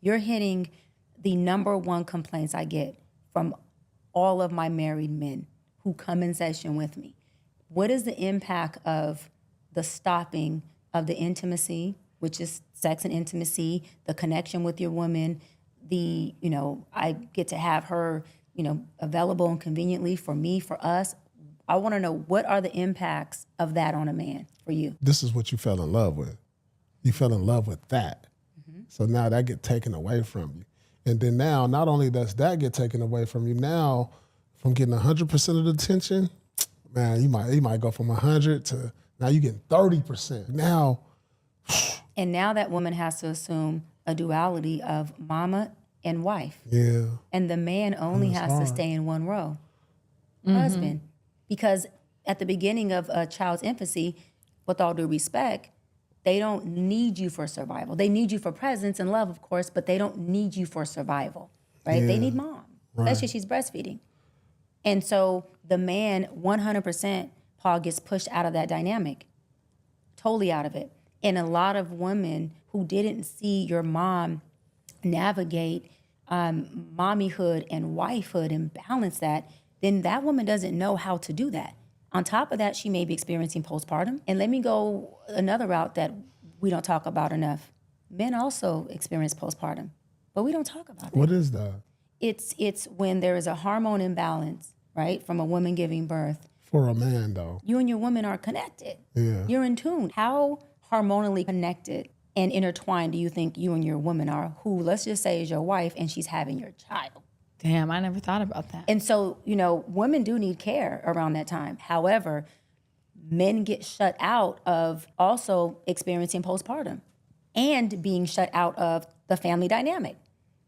You're hitting the number one complaints I get from all of my married men who come in session with me. What is the impact of the stopping of the intimacy, which is sex and intimacy, the connection with your woman, I get to have her, available and conveniently for me, for us. I want to know, what are the impacts of that on a man for you? This is what you fell in love with. You fell in love with that. Mm-hmm. So now that get taken away from you. And then now, not only does that get taken away from you, now from getting 100% of the attention, man, you might go from 100 to now you getting 30%. Now. And now that woman has to assume a duality of mama and wife. Yeah. And the man only has to stay in one role, husband. Because at the beginning of a child's infancy, with all due respect, they don't need you for survival. They need you for presence and love, of course, but they don't need you for survival, right? Yeah. They need mom, especially if she's breastfeeding. And so the man, 100%, Paul, gets pushed out of that dynamic, totally out of it. And a lot of women who didn't see your mom navigate mommyhood and wifehood and balance that, then that woman doesn't know how to do that. On top of that, she may be experiencing postpartum. And let me go another route that we don't talk about enough. Men also experience postpartum, but we don't talk about it. What is that? It's when there is a hormone imbalance, right, from a woman giving birth. For a man, though. You and your woman are connected. Yeah. You're in tune. How hormonally connected and intertwined do you think you and your woman are, who, let's just say, is your wife and she's having your child? Damn, I never thought about that. And so, women do need care around that time. However, men get shut out of also experiencing postpartum and being shut out of the family dynamic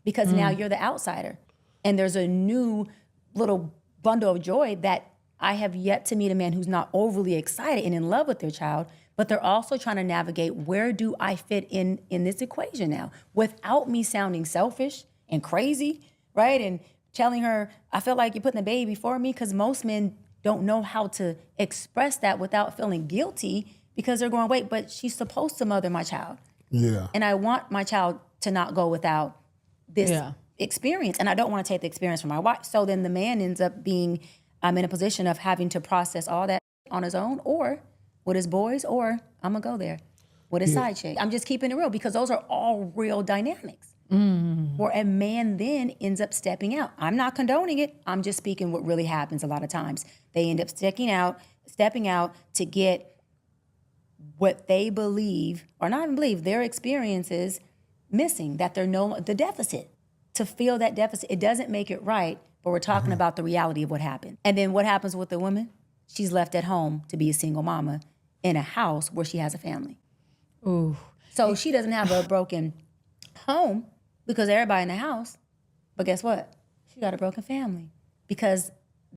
because now you're the outsider. And there's a new little bundle of joy that I have yet to meet a man who's not overly excited and in love with their child, but they're also trying to navigate, where do I fit in this equation now without me sounding selfish and crazy, right? And telling her, I feel like you're putting the baby before me, because most men don't know how to express that without feeling guilty, because they're going, wait, but she's supposed to mother my child. Yeah. And I want my child to not go without this experience, and I don't want to take the experience from my wife. So then the man ends up being in a position of having to process all that on his own, or with his boys, or I'm gonna go there with his side chick. I'm just keeping it real, because those are all real dynamics. Where a man then ends up stepping out. I'm not condoning it. I'm just speaking what really happens a lot of times. They end up stepping out to get what they believe, or not even believe, their experiences missing, that they're the deficit. To feel that deficit, it doesn't make it right, but we're talking about the reality of what happened. And then what happens with the woman? She's left at home to be a single mama in a house where she has a family. Ooh. So she doesn't have a broken home because everybody in the house, but guess what? She got a broken family because